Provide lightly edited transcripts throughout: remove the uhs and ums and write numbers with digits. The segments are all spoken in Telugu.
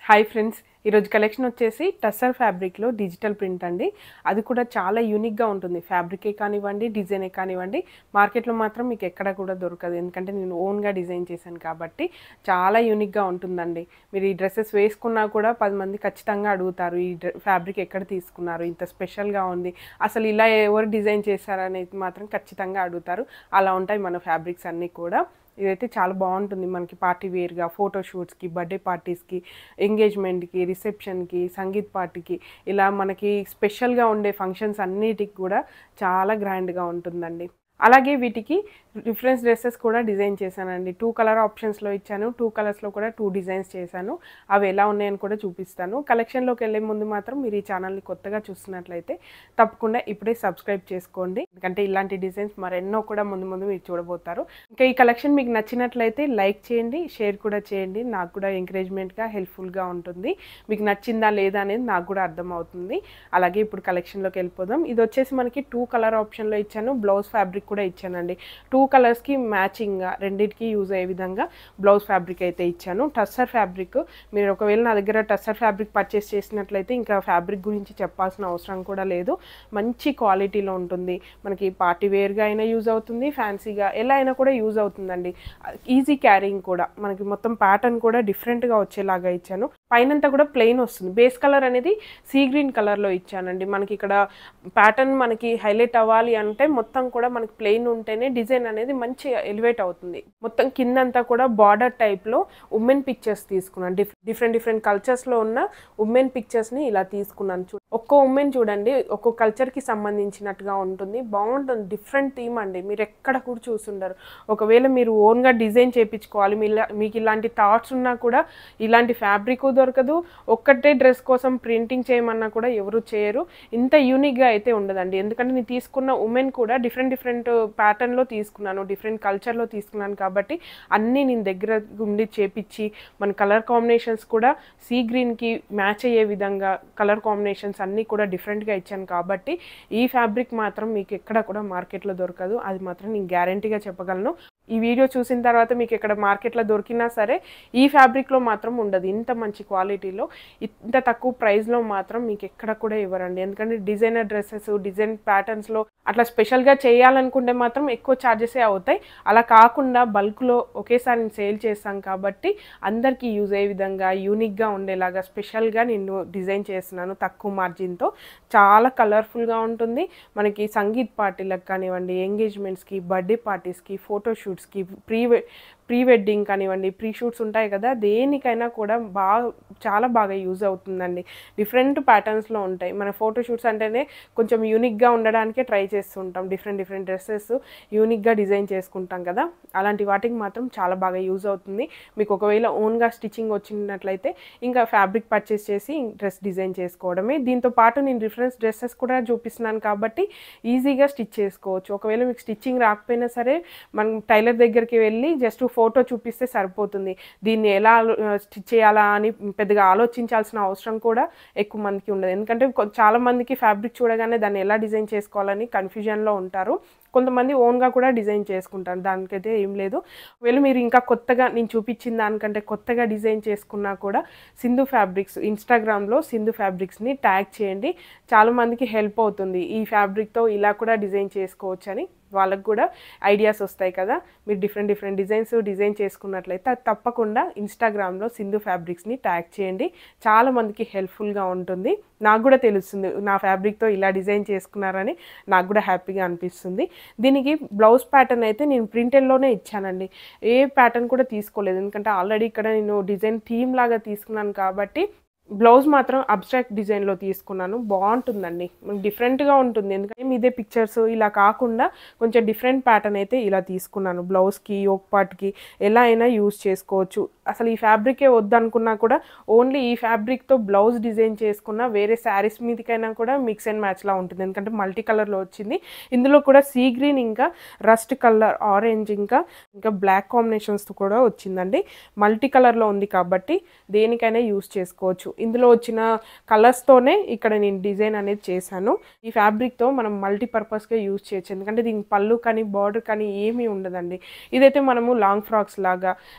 హాయ్ ఫ్రెండ్స్, ఈరోజు కలెక్షన్ వచ్చేసి టస్సర్ ఫ్యాబ్రిక్లో డిజిటల్ ప్రింట్ అండి. అది కూడా చాలా యూనిక్గా ఉంటుంది. ఫ్యాబ్రికే కానివ్వండి, డిజైనే కానివ్వండి, మార్కెట్లో మాత్రం మీకు ఎక్కడ కూడా దొరకదు. ఎందుకంటే నేను ఓన్గా డిజైన్ చేశాను కాబట్టి చాలా యూనిక్గా ఉంటుందండి. మీరు ఈ డ్రెస్సెస్ వేసుకున్నా కూడా 10 మంది ఖచ్చితంగా అడుగుతారు, ఈ ఫ్యాబ్రిక్ ఎక్కడ తీసుకున్నారు, ఇంత స్పెషల్గా ఉంది, అసలు ఇలా ఎవరు డిజైన్ చేశారనేది మాత్రం ఖచ్చితంగా అడుగుతారు. అలా ఉంటాయి మన ఫ్యాబ్రిక్స్ అన్నీ కూడా. ఇదైతే చాలా బాగుంటుంది. మనకి పార్టీ వేర్గా, ఫోటోషూట్స్కి, బర్త్డే పార్టీస్కి, ఎంగేజ్మెంట్కి, రిసెప్షన్కి, సంగీత్ పార్టీకి, ఇలా మనకి స్పెషల్గా ఉండే ఫంక్షన్స్ అన్నిటికి కూడా చాలా గ్రాండ్గా ఉంటుందండి. అలాగే వీటికి రిఫరెన్స్ డ్రెస్సెస్ కూడా డిజైన్ చేశానండి. 2 కలర్ ఆప్షన్స్లో ఇచ్చాను. 2 కలర్స్లో కూడా 2 డిజైన్స్ చేశాను. అవి ఎలా ఉన్నాయని కూడా చూపిస్తాను. కలెక్షన్లోకి వెళ్ళే ముందు మాత్రం మీరు ఈ ఛానల్ని కొత్తగా చూస్తున్నట్లయితే తప్పకుండా ఇప్పుడే సబ్స్క్రైబ్ చేసుకోండి. ఎందుకంటే ఇలాంటి డిజైన్స్ మరెన్నో కూడా ముందు ముందు మీరు చూడబోతారు. ఇంకా ఈ కలెక్షన్ మీకు నచ్చినట్లయితే లైక్ చేయండి, షేర్ కూడా చేయండి. నాకు కూడా ఎంకరేజ్మెంట్గా, హెల్ప్ఫుల్గా ఉంటుంది. మీకు నచ్చిందా లేదా అనేది నాకు కూడా అర్థమవుతుంది. అలాగే ఇప్పుడు కలెక్షన్లోకి వెళ్ళిపోదాం. ఇది వచ్చేసి మనకి 2 కలర్ ఆప్షన్లో ఇచ్చాను. బ్లౌజ్ ఫ్యాబ్రిక్ కూడా ఇచ్చానండి. 2 కలర్స్కి మ్యాచింగ్గా రెండింటికి యూజ్ అయ్యే విధంగా బ్లౌజ్ ఫ్యాబ్రిక్ అయితే ఇచ్చాను. టస్సర్ ఫ్యాబ్రిక్, మీరు ఒకవేళ నా దగ్గర టస్సర్ ఫ్యాబ్రిక్ పర్చేస్ చేసినట్లయితే ఇంకా ఫ్యాబ్రిక్ గురించి చెప్పాల్సిన అవసరం కూడా లేదు. మంచి క్వాలిటీలో ఉంటుంది. మనకి పార్టీ వేర్గా అయినా యూజ్ అవుతుంది, ఫ్యాన్సీగా ఎలా అయినా కూడా యూజ్ అవుతుందండి. ఈజీ క్యారింగ్ కూడా. మనకి మొత్తం ప్యాటర్న్ కూడా డిఫరెంట్గా వచ్చేలాగా ఇచ్చాను. పైనంతా కూడా ప్లెయిన్ వస్తుంది. బేస్ కలర్ అనేది సీ గ్రీన్ కలర్లో ఇచ్చానండి. మనకి ఇక్కడ ప్యాటర్న్ మనకి హైలైట్ అవ్వాలి అంటే మొత్తం కూడా మనకి ప్లెయిన్ ఉంటేనే డిజైన్ అనేది మంచి ఎలివేట్ అవుతుంది. మొత్తం కిందంతా కూడా బార్డర్ టైప్లో ఉమెన్ పిక్చర్స్ తీసుకున్నాను. డిఫరెంట్ కల్చర్స్లో ఉన్న ఉమెన్ పిక్చర్స్ని ఇలా తీసుకున్నాను. ఒక్కో ఉమెన్ చూడండి, ఒక్కో కల్చర్కి సంబంధించినట్టుగా ఉంటుంది. బాగుంటుంది. డిఫరెంట్ థీమ్ అండి. మీరు ఎక్కడ కూడా చూసుండరు. ఒకవేళ మీరు ఓన్గా డిజైన్ చేయించుకోవాలి, మీకు ఇలాంటి థాట్స్ ఉన్నా కూడా ఇలాంటి ఫ్యాబ్రిక్ దొరకదు. ఒక్కటే డ్రెస్ కోసం ప్రింటింగ్ చేయమన్నా కూడా ఎవరు చేయరు. ఇంత యూనిక్గా అయితే ఉండదండి. ఎందుకంటే నేను తీసుకున్న ఉమెన్ కూడా డిఫరెంట్ ప్యాటర్న్లో తీసుకున్నాను, డిఫరెంట్ కల్చర్లో తీసుకున్నాను కాబట్టి అన్నీ నేను దగ్గర ఉండి చేపించి, మన కలర్ కాంబినేషన్స్ కూడా సీ గ్రీన్కి మ్యాచ్ అయ్యే విధంగా కలర్ కాంబినేషన్స్ అన్నీ కూడా డిఫరెంట్గా ఇచ్చాను కాబట్టి ఈ ఫ్యాబ్రిక్ మాత్రం మీకు ఎక్కడ కూడా మార్కెట్లో దొరకదు. అది మాత్రం నేను గ్యారంటీగా చెప్పగలను. ఈ వీడియో చూసిన తర్వాత మీకు ఎక్కడ మార్కెట్లో దొరికినా సరే ఈ ఫ్యాబ్రిక్లో మాత్రం ఉండదు. ఇంత మంచి క్వాలిటీలో, ఇంత తక్కువ ప్రైస్లో మాత్రం మీకు ఎక్కడ కూడా ఇవ్వరండి. ఎందుకంటే డిజైనర్ డ్రెస్సెస్, డిజైన్ ప్యాటర్న్స్లో అట్లా స్పెషల్గా చేయాలనుకుంటే మాత్రం ఎక్కువ ఛార్జెసే అవుతాయి. అలా కాకుండా బల్క్లో ఒకేసారి నేను సేల్ చేస్తాం కాబట్టి అందరికీ యూజ్ అయ్యే విధంగా, యూనిక్గా ఉండేలాగా స్పెషల్గా నేను డిజైన్ చేస్తున్నాను తక్కువ మార్జిన్తో. చాలా కలర్ఫుల్గా ఉంటుంది. మనకి సంగీత్ పార్టీలకు కానివ్వండి, ఎంగేజ్మెంట్స్కి, బర్త్డే పార్టీస్కి, ఫోటోషూట్స్కి, ప్రీ వెడ్డింగ్ కానివ్వండి, ప్రీ షూట్స్ ఉంటాయి కదా, దేనికైనా కూడా చాలా బాగా యూజ్ అవుతుందండి. డిఫరెంట్ ప్యాటర్న్స్లో ఉంటాయి. మన ఫోటోషూట్స్ అంటేనే కొంచెం యూనిక్గా ఉండడానికే ట్రై చేస్తుంటాం. డిఫరెంట్ డ్రెస్సెస్ యూనిక్గా డిజైన్ చేసుకుంటాం కదా, అలాంటి వాటికి మాత్రం చాలా బాగా యూజ్ అవుతుంది. మీకు ఒకవేళ ఓన్గా స్టిచ్చింగ్ వచ్చినట్లయితే ఇంకా ఫ్యాబ్రిక్ పర్చేస్ చేసి డ్రెస్ డిజైన్ చేసుకోవడమే. దీంతో పాటు నేను రిఫరెన్స్ డ్రెస్సెస్ కూడా చూపిస్తున్నాను కాబట్టి ఈజీగా స్టిచ్ చేసుకోవచ్చు. ఒకవేళ మీకు స్టిచ్చింగ్ రాకపోయినా సరే మనం టైలర్ దగ్గరికి వెళ్ళి జస్ట్ ఫోటో చూపిస్తే సరిపోతుంది. దీన్ని ఎలా స్టిచ్ చేయాలా అని పెద్దగా ఆలోచించాల్సిన అవసరం కూడా ఎక్కువ మందికి ఉండదు. ఎందుకంటే చాలా మందికి ఫ్యాబ్రిక్ చూడగానే దాన్ని ఎలా డిజైన్ చేసుకోవాలని కన్ఫ్యూజన్లో ఉంటారు. కొంతమంది ఓన్గా కూడా డిజైన్ చేసుకుంటారు. దానికైతే ఏం లేదు. ఒకవేళ మీరు ఇంకా కొత్తగా నేను చూపించిన దానికంటే కొత్తగా డిజైన్ చేసుకున్నా కూడా సింధు ఫ్యాబ్రిక్స్, ఇన్స్టాగ్రామ్లో సింధు ఫ్యాబ్రిక్స్ని ట్యాగ్ చేయండి. చాలామందికి హెల్ప్ అవుతుంది. ఈ ఫ్యాబ్రిక్తో ఇలా కూడా డిజైన్ చేసుకోవచ్చు అని వాళ్ళకు కూడా ఐడియాస్ వస్తాయి కదా. మీరు డిఫరెంట్ డిజైన్స్ డిజైన్ చేసుకున్నట్లయితే అది తప్పకుండా ఇన్స్టాగ్రామ్లో సింధు ఫ్యాబ్రిక్స్ని ట్యాగ్ చేయండి. చాలామందికి హెల్ప్ఫుల్గా ఉంటుంది. నాకు కూడా తెలుస్తుంది, నా ఫ్యాబ్రిక్తో ఇలా డిజైన్ చేసుకున్నారని నాకు కూడా హ్యాపీగా అనిపిస్తుంది. దీనికి బ్లౌజ్ ప్యాటర్న్ అయితే నేను ప్రింటెడ్లోనే ఇచ్చానండి. ఏ ప్యాటర్న్ కూడా తీసుకోలేదు. ఎందుకంటే ఆల్రెడీ ఇక్కడ నేను డిజైన్ థీమ్ లాగా తీసుకున్నాను కాబట్టి బ్లౌజ్ మాత్రం అబ్స్ట్రాక్ట్ డిజైన్లో తీసుకున్నాను. బాగుంటుందండి, డిఫరెంట్గా ఉంటుంది. ఎందుకంటే ఇదే పిక్చర్స్ ఇలా కాకుండా కొంచెం డిఫరెంట్ ప్యాటర్న్ అయితే ఇలా తీసుకున్నాను. బ్లౌజ్కి, యోక్ పార్ట్కి ఎలా అయినా యూజ్ చేసుకోవచ్చు. అసలు ఈ ఫ్యాబ్రికే వద్దనుకున్నా కూడా ఓన్లీ ఈ ఫ్యాబ్రిక్తో బ్లౌజ్ డిజైన్ చేసుకున్న వేరే శారీస్ మీదకైనా కూడా మిక్స్ అండ్ మ్యాచ్లా ఉంటుంది. ఎందుకంటే మల్టీ కలర్లో వచ్చింది. ఇందులో కూడా సీ గ్రీన్, ఇంకా రస్ట్ కలర్, ఆరెంజ్, ఇంకా బ్లాక్ కాంబినేషన్స్తో కూడా వచ్చిందండి. మల్టీ కలర్లో ఉంది కాబట్టి దేనికైనా యూజ్ చేసుకోవచ్చు. ఇందులో వచ్చిన కలర్స్తోనే ఇక్కడ నేను డిజైన్ అనేది చేశాను. ఈ ఫ్యాబ్రిక్తో మనం మల్టీపర్పస్గా యూజ్ చేయొచ్చు. ఎందుకంటే దీనికి పళ్ళు కానీ బార్డర్ కానీ ఏమీ ఉండదండి. ఇదైతే మనము లాంగ్ ఫ్రాక్స్ లాగా,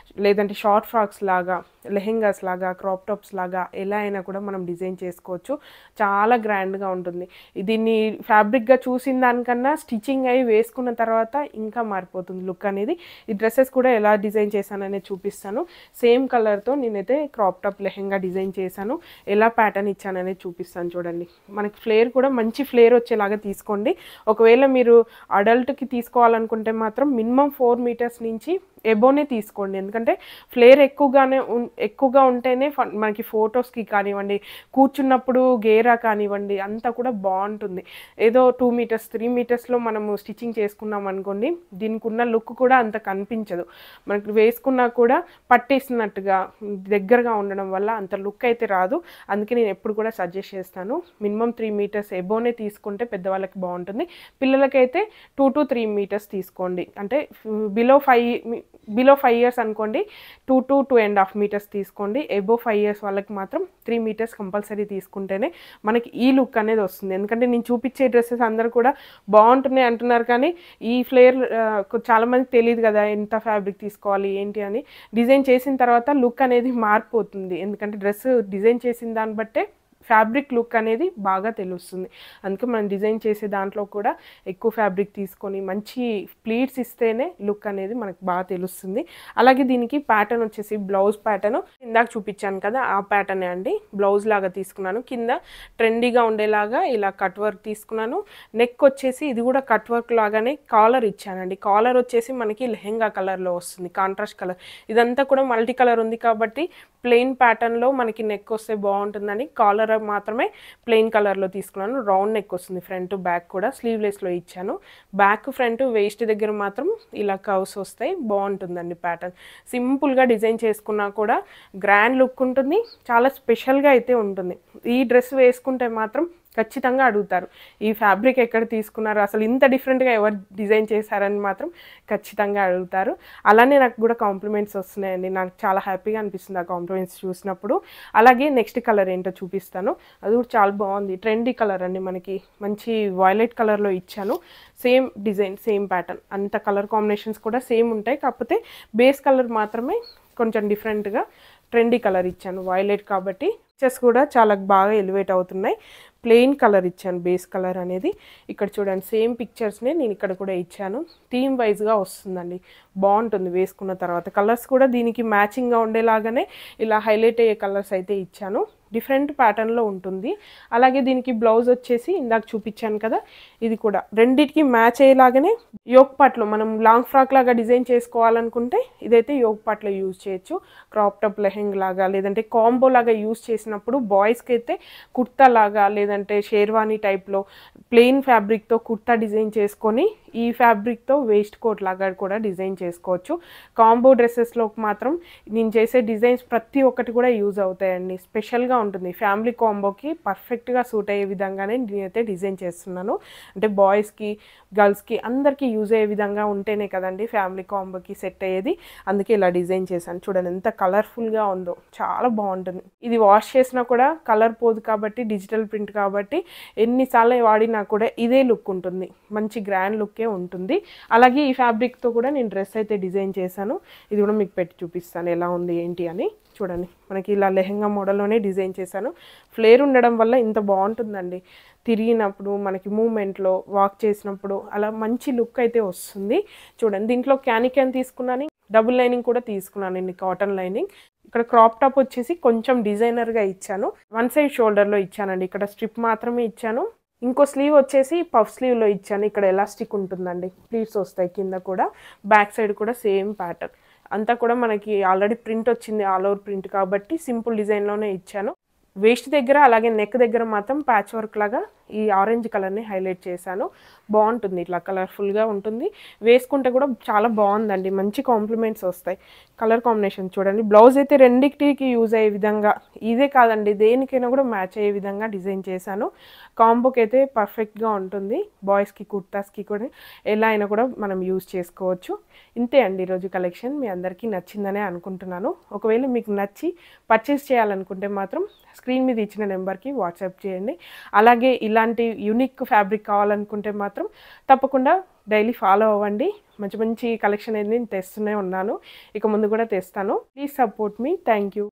లేదంటే షార్ట్ ఫ్రాక్స్ లాగా, లెహెంగాస్ లాగా, క్రాప్ టాప్స్ లాగా ఎలా అయినా కూడా మనం డిజైన్ చేసుకోవచ్చు. చాలా గ్రాండ్గా ఉంటుంది. దీన్ని ఫ్యాబ్రిక్గా చూసిన దానికన్నా స్టిచ్చింగ్ అయ్యి వేసుకున్న తర్వాత ఇంకా మారిపోతుంది లుక్ అనేది. ఈ డ్రెస్సెస్ కూడా ఎలా డిజైన్ చేశాననేది చూపిస్తాను. సేమ్ కలర్తో నేనైతే క్రాప్ టాప్ లెహెంగా డిజైన్ చేశాను. ఎలా ప్యాటర్న్ ఇచ్చాననేది చూపిస్తాను చూడండి. మనకి ఫ్లేర్ కూడా మంచి ఫ్లేర్ వచ్చేలాగా తీసుకోండి. ఒకవేళ మీరు అడల్ట్కి తీసుకోవాలనుకుంటే మాత్రం మినిమం 4 మీటర్స్ నుంచి ఎబోనే తీసుకోండి. ఎందుకంటే ఫ్లేర్ ఎక్కువగా ఉంటేనే మనకి ఫొటోస్కి కానివ్వండి, కూర్చున్నప్పుడు గేరా కానివ్వండి అంతా కూడా బాగుంటుంది. ఏదో 2 మీటర్స్ 3 మీటర్స్లో మనము స్టిచ్చింగ్ చేసుకున్నాం అనుకోండి, దీనికి ఉన్న లుక్ కూడా అంత కనిపించదు. మనకి వేసుకున్నా కూడా పట్టేసినట్టుగా దగ్గరగా ఉండడం వల్ల అంత లుక్ అయితే రాదు. అందుకే నేను ఎప్పుడు కూడా సజెస్ట్ చేస్తాను మినిమం 3 మీటర్స్ ఎబోనే తీసుకుంటే పెద్దవాళ్ళకి బాగుంటుంది. పిల్లలకైతే 2 to 3 మీటర్స్ తీసుకోండి. అంటే బిలో 5 ఇయర్స్ అనుకోండి 2 to 2.5 మీటర్స్ తీసుకోండి. ఎబో 5 ఇయర్స్ వాళ్ళకి మాత్రం 3 మీటర్స్ కంపల్సరీ తీసుకుంటేనే మనకి ఈ లుక్ అనేది వస్తుంది. ఎందుకంటే నేను చూపించే డ్రెస్సెస్ అందరూ కూడా బాగుంటున్నాయి అంటున్నారు, కానీ ఈ ఫ్లేర్ చాలామందికి తెలియదు కదా ఎంత ఫ్యాబ్రిక్ తీసుకోవాలి ఏంటి అని. డిజైన్ చేసిన తర్వాత లుక్ అనేది మారిపోతుంది. ఎందుకంటే డ్రెస్ డిజైన్ చేసిన దాన్ని బట్టే ఫ్యాబ్రిక్ లుక్ అనేది బాగా తెలుస్తుంది. అందుకే మనం డిజైన్ చేసే దాంట్లో కూడా ఎక్కువ ఫ్యాబ్రిక్ తీసుకొని మంచి ప్లీట్స్ ఇస్తేనే లుక్ అనేది మనకు బాగా తెలుస్తుంది. అలాగే దీనికి ప్యాటర్న్ వచ్చేసి బ్లౌజ్ ప్యాటర్న్ ఇందాక చూపించాను కదా ఆ ప్యాటర్నే అండి. బ్లౌజ్ లాగా తీసుకున్నాను. కింద ట్రెండీగా ఉండేలాగా ఇలా కట్ వర్క్ తీసుకున్నాను. నెక్ వచ్చేసి ఇది కూడా కట్ వర్క్ లాగానే కాలర్ ఇచ్చానండి. కాలర్ వచ్చేసి మనకి లెహెంగా కలర్లో వస్తుంది, కాంట్రాస్ట్ కలర్. ఇదంతా కూడా మల్టీ కలర్ ఉంది కాబట్టి ప్లెయిన్ ప్యాటర్న్లో మనకి నెక్ వస్తే బాగుంటుందని కాలర్ మాత్రమే ప్లెయిన్ కలర్లో తీసుకున్నాను. రౌండ్ నెక్ వస్తుంది, ఫ్రంట్ బ్యాక్ కూడా స్లీవ్లెస్లో ఇచ్చాను. బ్యాక్ ఫ్రంట్ వేస్ట్ దగ్గర మాత్రం ఇలా కర్వ్స్ వస్తాయి. బాగుంటుందండి ప్యాటర్న్. సింపుల్గా డిజైన్ చేసుకున్నా కూడా గ్రాండ్ లుక్ ఉంటుంది, చాలా స్పెషల్గా అయితే ఉంటుంది. ఈ డ్రెస్ వేసుకుంటే మాత్రం ఖచ్చితంగా అడుగుతారు ఈ ఫ్యాబ్రిక్ ఎక్కడ తీసుకున్నారు, అసలు ఇంత డిఫరెంట్గా ఎవరు డిజైన్ చేశారని మాత్రం ఖచ్చితంగా అడుగుతారు. అలానే నాకు కూడా కాంప్లిమెంట్స్ వస్తున్నాయండి. నాకు చాలా హ్యాపీగా అనిపిస్తుంది ఆ కాంప్లిమెంట్స్ చూసినప్పుడు. అలాగే నెక్స్ట్ కలర్ ఏంటో చూపిస్తాను. అది కూడా చాలా బాగుంది, ట్రెండీ కలర్ అండి. మనకి మంచి వైలెట్ కలర్లో ఇచ్చాను. సేమ్ డిజైన్, సేమ్ ప్యాటర్న్, అంత కలర్ కాంబినేషన్స్ కూడా సేమ్ ఉంటాయి. కాకపోతే బేస్ కలర్ మాత్రమే కొంచెం డిఫరెంట్గా ట్రెండీ కలర్ ఇచ్చాను. వైలెట్ కాబట్టి పిక్చర్స్ కూడా చాలా బాగా ఎలివేట్ అవుతున్నాయి. ప్లెయిన్ కలర్ ఇచ్చాను, బేస్ కలర్ అనేది. ఇక్కడ చూడండి సేమ్ పిక్చర్స్నే నేను ఇక్కడ కూడా ఇచ్చాను. థీమ్ వైజ్గా వస్తుందండి, బాగుంటుంది వేసుకున్న తర్వాత. కలర్స్ కూడా దీనికి మ్యాచింగ్గా ఉండేలాగానే ఇలా హైలైట్ అయ్యే కలర్స్ అయితే ఇచ్చాను. డిఫరెంట్ ప్యాటర్న్లో ఉంటుంది. అలాగే దీనికి బ్లౌజ్ వచ్చేసి ఇందాక చూపించాను కదా, ఇది కూడా రెండింటికి మ్యాచ్ అయ్యేలాగానే యోక్ పార్ట్లో మనం లాంగ్ ఫ్రాక్ లాగా డిజైన్ చేసుకోవాలనుకుంటే ఇదైతే యోక్ పార్ట్లో యూజ్ చేయొచ్చు. క్రాప్ టాప్ లెహెంగ్ లాగా లేదంటే కాంబో లాగా యూజ్ చేసినప్పుడు బాయ్స్కి అయితే కుర్తా లాగా లేదంటే షేర్వానీ టైప్లో ప్లెయిన్ ఫ్యాబ్రిక్తో కుర్తా డిజైన్ చేసుకొని ఈ ఫ్యాబ్రిక్తో వేస్ట్ కోట్ లాగా కూడా డిజైన్ చేసుకోవచ్చు. కాంబో డ్రెస్సెస్లోకి మాత్రం నేను చేసే డిజైన్స్ ప్రతి ఒక్కటి కూడా యూజ్ అవుతాయండి. స్పెషల్గా ఉంటుంది. ఫ్యామిలీ కాంబోకి పర్ఫెక్ట్గా సూట్ అయ్యే విధంగానే నేనైతే డిజైన్ చేస్తున్నాను. అంటే బాయ్స్కి గర్ల్స్కి అందరికీ యూజ్ అయ్యే విధంగా ఉంటేనే కదండి ఫ్యామిలీ కాంబోకి సెట్ అయ్యేది. అందుకే ఇలా డిజైన్ చేశాను. చూడండి ఎంత కలర్ఫుల్గా ఉందో, చాలా బాగుంటుంది. ఇది వాష్ చేసినా కూడా కలర్ పోదు కాబట్టి డిజిటల్ ప్రింట్ కాబట్టి ఎన్నిసార్లు వాడినా కూడా ఇదే లుక్ ఉంటుంది, మంచి గ్రాండ్ లుక్కే ఉంటుంది. అలాగే ఈ ఫ్యాబ్రిక్తో కూడా నేను డ్రెస్ అయితే డిజైన్ చేశాను. ఇది కూడా మీకు పెట్టి చూపిస్తాను ఎలా ఉంది ఏంటి అని. చూడండి మనకి ఇలా లెహెంగా మోడల్లోనే డిజైన్ చేశాను. ఫ్లేర్ ఉండడం వల్ల ఇంత బాగుంటుందండి. తిరిగినప్పుడు మనకి మూమెంట్లో వాక్ చేసినప్పుడు అలా మంచి లుక్ అయితే వస్తుంది. చూడండి దీంట్లో క్యాన్ తీసుకున్నాను, డబుల్ లైనింగ్ కూడా తీసుకున్నాను అండి, కాటన్ లైనింగ్. ఇక్కడ క్రాప్ టాప్ వచ్చేసి కొంచెం డిజైనర్గా ఇచ్చాను. 1 సైడ్ షోల్డర్లో ఇచ్చానండి. ఇక్కడ స్ట్రిప్ మాత్రమే ఇచ్చాను. ఇంకో స్లీవ్ వచ్చేసి పఫ్ స్లీవ్లో ఇచ్చాను. ఇక్కడ ఎలాస్టిక్ ఉంటుందండి, ప్లీట్స్ వస్తాయి కింద కూడా. బ్యాక్ సైడ్ కూడా సేమ్ ప్యాటర్న్. అంతా కూడా మనకి ఆల్రెడీ ప్రింట్ వచ్చింది, ఆల్ ఓవర్ ప్రింట్ కాబట్టి సింపుల్ డిజైన్లోనే ఇచ్చాను. వేస్ట్ దగ్గర అలాగే నెక్ దగ్గర మాత్రం ప్యాచ్ వర్క్ లాగా ఈ ఆరెంజ్ కలర్ని హైలైట్ చేశాను. బాగుంటుంది, ఇట్లా కలర్ఫుల్గా ఉంటుంది. వేసుకుంటే కూడా చాలా బాగుందండి, మంచి కాంప్లిమెంట్స్ వస్తాయి. కలర్ కాంబినేషన్ చూడండి. బ్లౌజ్ అయితే రెండింటికి యూజ్ అయ్యే విధంగా, ఇదే కాదండి దేనికైనా కూడా మ్యాచ్ అయ్యే విధంగా డిజైన్ చేశాను. కాంబోకి అయితే పర్ఫెక్ట్గా ఉంటుంది. బాయ్స్కి కుర్తాస్కి కూడా ఎలా అయినా కూడా మనం యూజ్ చేసుకోవచ్చు. ఇంతే అండి ఈరోజు కలెక్షన్. మీ అందరికీ నచ్చిందనే అనుకుంటున్నాను. ఒకవేళ మీకు నచ్చి పర్చేస్ చేయాలనుకుంటే మాత్రం స్క్రీన్ మీద ఇచ్చిన నెంబర్కి వాట్సాప్ చేయండి. అలాగే ఇలాంటి యూనిక్ ఫ్యాబ్రిక్ కావాలనుకుంటే మాత్రం తప్పకుండా డైలీ ఫాలో అవ్వండి. మంచి మంచి కలెక్షన్ అనేది నేను తెస్తూనే ఉన్నాను, ఇక ముందు కూడా తెస్తాను. Please support me. Thank you.